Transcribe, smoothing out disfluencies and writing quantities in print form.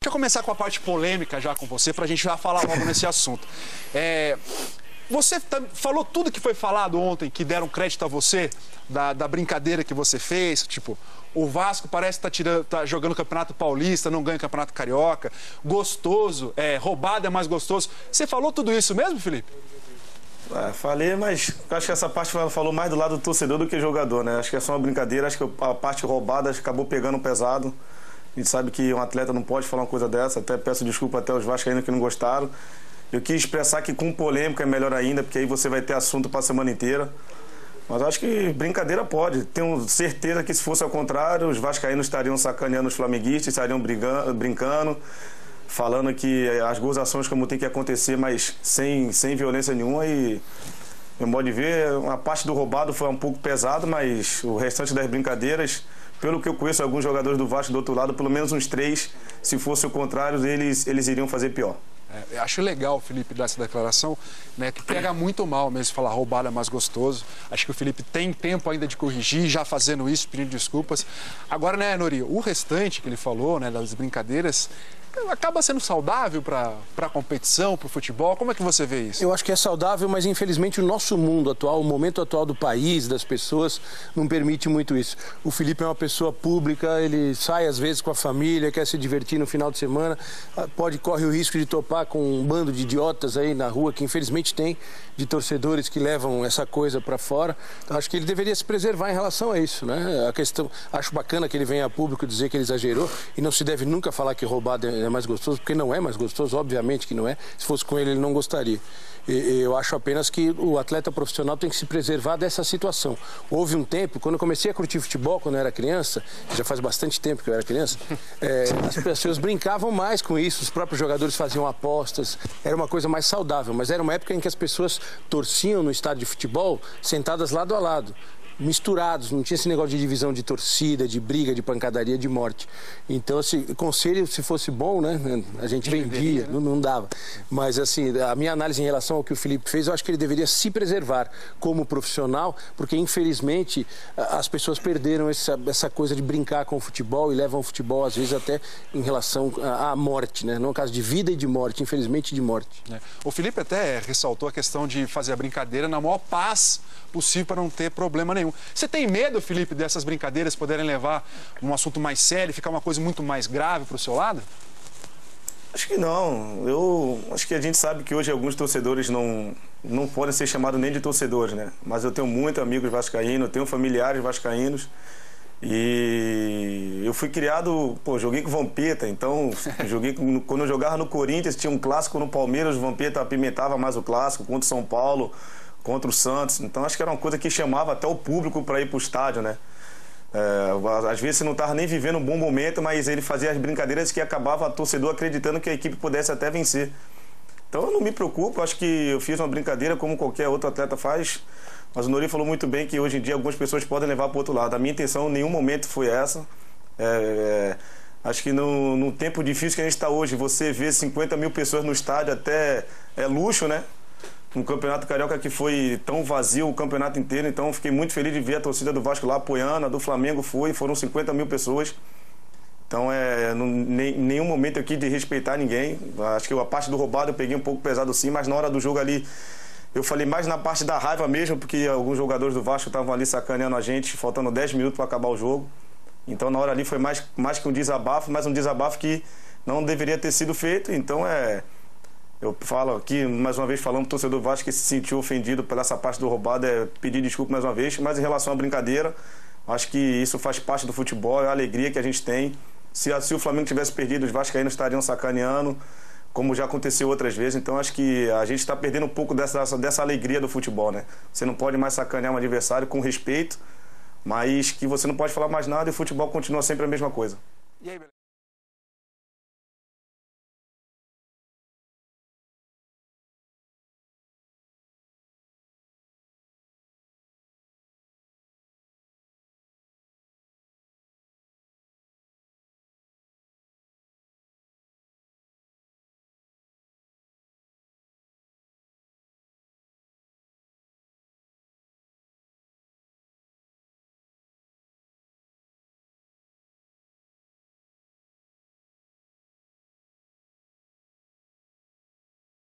Deixa eu começar com a parte polêmica já com você, pra gente já falar logo nesse assunto. Você falou tudo que foi falado ontem, que deram crédito a você, da brincadeira que você fez, tipo, o Vasco parece que tá jogando Campeonato Paulista, não ganha Campeonato Carioca, gostoso, roubado é mais gostoso. Você falou tudo isso mesmo, Felipe? Falei, mas acho que essa parte falou mais do lado do torcedor do que jogador, né? Acho que é só uma brincadeira, acho que a parte roubada acabou pegando pesado. A gente sabe que um atleta não pode falar uma coisa dessa, até peço desculpa até aos vascaínos que não gostaram. Eu quis expressar que com polêmica é melhor ainda, porque aí você vai ter assunto para a semana inteira. Mas acho que brincadeira pode. Tenho certeza que se fosse ao contrário, os vascaínos estariam sacaneando os flamenguistas, estariam brincando, falando que as gozações como tem que acontecer, mas sem violência nenhuma. E, meu modo de ver, a parte do roubado foi um pouco pesado, mas o restante das brincadeiras, pelo que eu conheço alguns jogadores do Vasco do outro lado, pelo menos uns 3, se fosse o contrário, eles iriam fazer pior. Eu acho legal o Felipe dar essa declaração, né, que pega muito mal mesmo falar roubado é mais gostoso. Acho que o Felipe tem tempo ainda de corrigir, já fazendo isso, pedindo desculpas. Agora, né, Nori, o restante que ele falou, né, das brincadeiras, acaba sendo saudável para a competição, para o futebol? Como é que você vê isso? Eu acho que é saudável, mas infelizmente o nosso mundo atual, o momento atual do país, das pessoas, não permite muito isso. O Felipe é uma pessoa pública, ele sai às vezes com a família, quer se divertir no final de semana, corre o risco de topar com um bando de idiotas aí na rua, que infelizmente tem, de torcedores que levam essa coisa para fora. Então, acho que ele deveria se preservar em relação a isso, né? A questão, acho bacana que ele venha a público dizer que ele exagerou, e não se deve nunca falar que roubado é mais gostoso, porque não é mais gostoso, obviamente que não é. Se fosse com ele, ele não gostaria. Eu acho apenas que o atleta profissional tem que se preservar dessa situação. Houve um tempo, quando eu comecei a curtir futebol, quando eu era criança, já faz bastante tempo que eu era criança, as pessoas brincavam mais com isso, os próprios jogadores faziam apostas, era uma coisa mais saudável, mas era uma época em que as pessoas torciam no estádio de futebol sentadas lado a lado, misturados, não tinha esse negócio de divisão de torcida, de briga, de pancadaria, de morte. Então, assim, conselho, se fosse bom, né, a gente vendia, não dava. Mas, assim, a minha análise em relação ao que o Felipe fez, eu acho que ele deveria se preservar como profissional, porque, infelizmente, as pessoas perderam essa coisa de brincar com o futebol e levam o futebol, às vezes, até em relação à morte, né? Não é um caso de vida e de morte, infelizmente, de morte. O Felipe até ressaltou a questão de fazer a brincadeira na maior paz possível para não ter problema nenhum. Você tem medo, Felipe, dessas brincadeiras poderem levar um assunto mais sério, ficar uma coisa muito mais grave para o seu lado? Acho que não. Eu acho que a gente sabe que hoje alguns torcedores não podem ser chamados nem de torcedores, né? Mas eu tenho muitos amigos vascaínos, tenho familiares vascaínos e eu fui criado, joguei com o Vampeta, então quando eu jogava no Corinthians, tinha um clássico no Palmeiras, o Vampeta apimentava mais o clássico contra o São Paulo, contra o Santos, então acho que era uma coisa que chamava até o público para ir para o estádio, né? Às vezes você não estava nem vivendo um bom momento, mas ele fazia as brincadeiras que acabava o torcedor acreditando que a equipe pudesse até vencer. Então eu não me preocupo, acho que eu fiz uma brincadeira como qualquer outro atleta faz, mas o Nori falou muito bem que hoje em dia algumas pessoas podem levar para o outro lado. A minha intenção em nenhum momento foi essa. Acho que no tempo difícil que a gente está hoje, você vê 50 mil pessoas no estádio até é luxo, né? Um campeonato carioca que foi tão vazio o campeonato inteiro, então fiquei muito feliz de ver a torcida do Vasco lá apoiando, a do Flamengo foram 50 mil pessoas. Então, em nenhum momento aqui de respeitar ninguém. Acho que a parte do roubado eu peguei um pouco pesado sim, mas na hora do jogo ali, eu falei mais na parte da raiva mesmo, porque alguns jogadores do Vasco estavam ali sacaneando a gente, faltando 10 minutos para acabar o jogo. Então, na hora ali foi mais que um desabafo, mas um desabafo que não deveria ter sido feito. Então, eu falo aqui, mais uma vez, falando para o torcedor Vasco que se sentiu ofendido por essa parte do roubado, pedir desculpa mais uma vez. Mas em relação à brincadeira, acho que isso faz parte do futebol, é a alegria que a gente tem. Se o Flamengo tivesse perdido, os vascaínos estariam sacaneando, como já aconteceu outras vezes. Então acho que a gente está perdendo um pouco dessa alegria do futebol, né? Você não pode mais sacanear um adversário com respeito, mas que você não pode falar mais nada e o futebol continua sempre a mesma coisa. E aí,